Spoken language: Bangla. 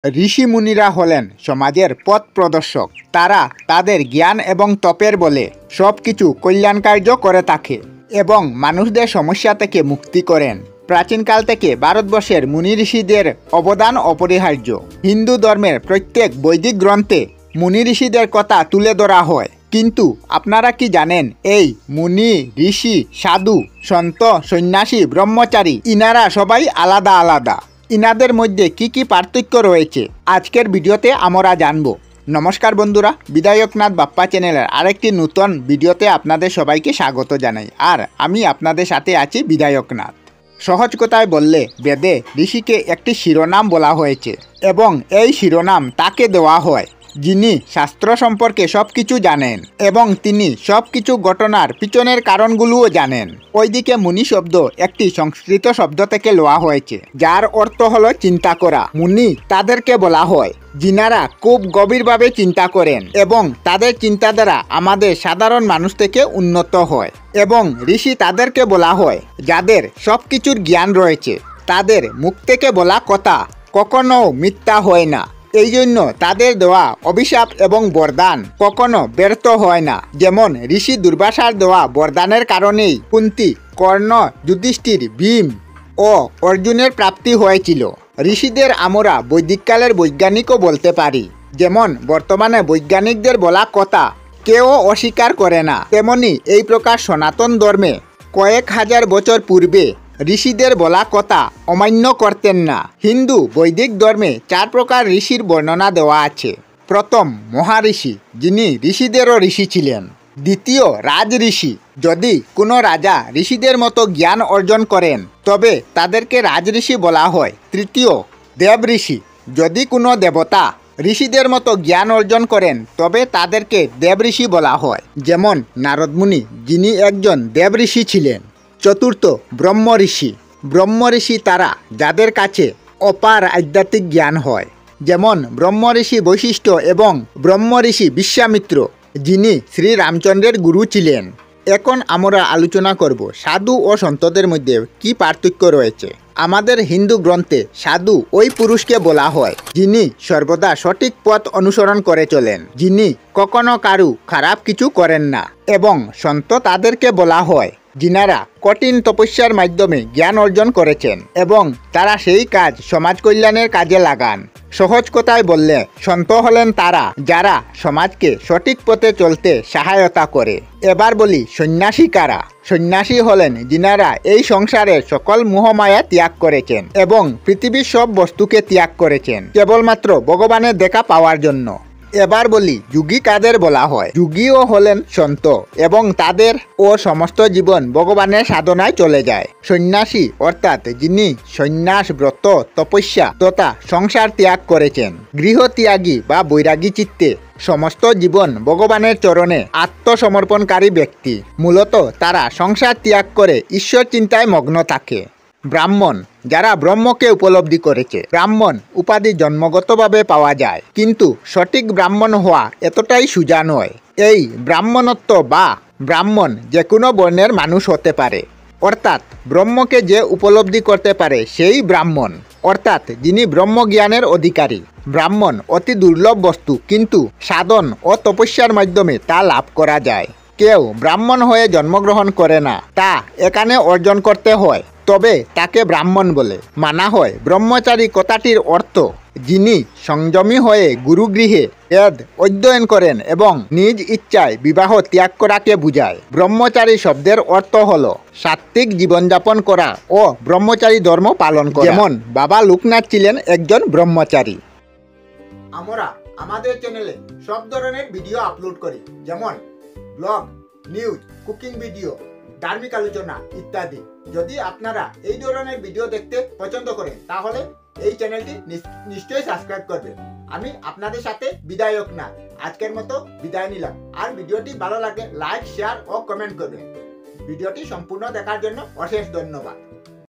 ঋষি মুনিরা হলেন সমাজের পথ প্রদর্শক। তারা তাদের জ্ঞান এবং তপের বলে সব কিছু কল্যাণ কার্য করে থাকে এবং মানুষদের সমস্যা থেকে মুক্তি করেন। প্রাচীনকাল থেকে ভারতবর্ষের মুনি ঋষিদের অবদান অপরিহার্য। হিন্দু ধর্মের প্রত্যেক বৈদিক গ্রন্থে মুনি ঋষিদের কথা তুলে ধরা হয়। কিন্তু আপনারা কি জানেন, এই মুনি, ঋষি, সাধু, সন্ত, সন্ন্যাসী, ব্রহ্মচারী ইনারা সবাই আলাদা আলাদা। ইনাদের মধ্যে কি কি পার্থক্য রয়েছে আজকের ভিডিওতে আমরা জানব। নমস্কার বন্ধুরা, বিধায়কনাথ বাপ্পা চ্যানেলের আরেকটি নতুন ভিডিওতে আপনাদের সবাইকে স্বাগত জানাই। আর আমি আপনাদের সাথে আছি বিধায়কনাথ। সহজ কথায় বললে বেদে ঋষিকে একটি শিরোনাম বলা হয়েছে এবং এই শিরোনাম তাকে দেওয়া হয় যিনি শাস্ত্র সম্পর্কে সব কিছু জানেন এবং তিনি সব কিছু ঘটনার পিছনের কারণগুলোও জানেন। ওইদিকে মুনি শব্দ একটি সংস্কৃত শব্দ থেকে লওয়া হয়েছে, যার অর্থ হলো চিন্তা করা। মুনি তাদেরকে বলা হয় যিনারা খুব গভীরভাবে চিন্তা করেন এবং তাদের চিন্তাধারা আমাদের সাধারণ মানুষ থেকে উন্নত হয়। এবং ঋষি তাদেরকে বলা হয় যাদের সব কিছুর জ্ঞান রয়েছে। তাদের মুখ থেকে বলা কথা কখনো মিথ্যা হয় না। এই জন্য তাদের দেওয়া অভিশাপ এবং বরদান কখনো ব্যর্থ হয় না। যেমন ঋষি দুর্বাসার দেওয়া বরদানের কারণেই কুন্তী, কর্ণ, যুধিষ্ঠির, ভীম ও অর্জুনের প্রাপ্তি হয়েছিল। ঋষিদের আমরা বৈদিককালের বৈজ্ঞানিকও বলতে পারি। যেমন বর্তমানে বৈজ্ঞানিকদের বলা কথা কেউ অস্বীকার করে না, তেমনি এই প্রকার সনাতন ধর্মে কয়েক হাজার বছর পূর্বে ঋষিদের বলা কথা অমান্য করতেন না। হিন্দু বৈদিক ধর্মে 4 প্রকার ঋষির বর্ণনা দেওয়া আছে। প্রথম মহাঋষি, যিনি ঋষিদেরও ঋষি ছিলেন। দ্বিতীয় রাজ ঋষি, যদি কোনো রাজা ঋষিদের মতো জ্ঞান অর্জন করেন তবে তাদেরকে রাজঋষি বলা হয়। তৃতীয় দেব ঋষি, যদি কোনো দেবতা ঋষিদের মতো জ্ঞান অর্জন করেন তবে তাদেরকে দেব ঋষি বলা হয়। যেমন নারদ মুনি, যিনি একজন দেব ঋষি ছিলেন। চতুর্থ ব্রহ্ম ঋষি। ব্রহ্ম ঋষি তারা যাদের কাছে অপার আধ্যাত্মিক জ্ঞান হয়। যেমন ব্রহ্ম ঋষি বৈশিষ্ট্য এবং ব্রহ্ম ঋষি বিশ্বামিত্র, যিনি শ্রী রামচন্দ্রের গুরু ছিলেন। এখন আমরা আলোচনা করব সাধু ও সন্তদের মধ্যে কি পার্থক্য রয়েছে। আমাদের হিন্দু গ্রন্থে সাধু ওই পুরুষকে বলা হয় যিনি সর্বদা সঠিক পথ অনুসরণ করে চলেন, যিনি কখনো কারু খারাপ কিছু করেন না। এবং সন্ত তাদেরকে বলা হয় যিনারা কঠিন তপস্যার মাধ্যমে জ্ঞান অর্জন করেছেন এবং তারা সেই কাজ সমাজ কল্যাণের কাজে লাগান। সহজ কথায় বললে সন্ত হলেন তারা যারা সমাজকে সঠিক পথে চলতে সহায়তা করে। এবার বলি সন্ন্যাসী কারা। সন্ন্যাসী হলেন যিনারা এই সংসারের সকল মোহমায়া ত্যাগ করেছেন এবং পৃথিবীর সব বস্তুকে ত্যাগ করেছেন কেবলমাত্র ভগবানের দেখা পাওয়ার জন্য। এবার বলি যোগী কাদের বলা হয়। যোগীও হলেন সন্ত এবং তাদের ও সমস্ত জীবন ভগবানের সাধনায় চলে যায়। সন্ন্যাসী অর্থাৎ যিনি সন্ন্যাস ব্রত তপস্যা তথা সংসার ত্যাগ করেছেন। গৃহত্যাগী বা বৈরাগী চিত্তে সমস্ত জীবন ভগবানের চরণে আত্মসমর্পণকারী ব্যক্তি। মূলত তারা সংসার ত্যাগ করে ঈশ্বর চিন্তায় মগ্ন থাকে। ব্রাহ্মণ, যারা ব্রহ্মকে উপলব্ধি করেছে। ব্রাহ্মণ উপাধি জন্মগতভাবে পাওয়া যায়, কিন্তু সঠিক ব্রাহ্মণ হওয়া এতটাই সোজা নয়। এই ব্রাহ্মণত্ব বা ব্রাহ্মণ যে কোনো বর্ণের মানুষ হতে পারে। অর্থাৎ ব্রহ্মকে যে উপলব্ধি করতে পারে সেই ব্রাহ্মণ, অর্থাৎ যিনি ব্রহ্মজ্ঞানের অধিকারী। ব্রাহ্মণ অতি দুর্লভ বস্তু, কিন্তু সাধন ও তপস্যার মাধ্যমে তা লাভ করা যায়। কেউ ব্রাহ্মণ হয়ে জন্মগ্রহণ করে না, তা এখানে অর্জন করতে হয়, তবে তাকে ব্রাহ্মণ বলে মানা হয়। ব্রহ্মচারী কথাটির অর্থ যিনি সংযমী হয়ে গুরুগৃহে বেদ অধ্যয়ন করেন এবং নিজ ইচ্ছায় বিবাহ ত্যাগ করাকে বুঝায়। ব্রহ্মচারী শব্দের অর্থ হল সাত্ত্বিক জীবনযাপন করা ও ব্রহ্মচারী ধর্ম পালন করা। যেমন বাবা লোকনাথ ছিলেন একজন ব্রহ্মচারী। আমরা আমাদের চ্যানেলে সব ধরনের ভিডিও আপলোড করি, যেমন ব্লগ, নিউজ, কুকিং ভিডিও, ধার্মিক আলোচনা ইত্যাদি। যদি আপনারা এই ধরনের ভিডিও দেখতে পছন্দ করেন তাহলে এই চ্যানেলটি নিশ্চয়ই সাবস্ক্রাইব করবেন। আমি আপনাদের সাথে বিধায়কনাথ আজকের মতো বিদায় নিলাম। আর ভিডিওটি ভালো লাগলে লাইক, শেয়ার ও কমেন্ট করবেন। ভিডিওটি সম্পূর্ণ দেখার জন্য অশেষ ধন্যবাদ।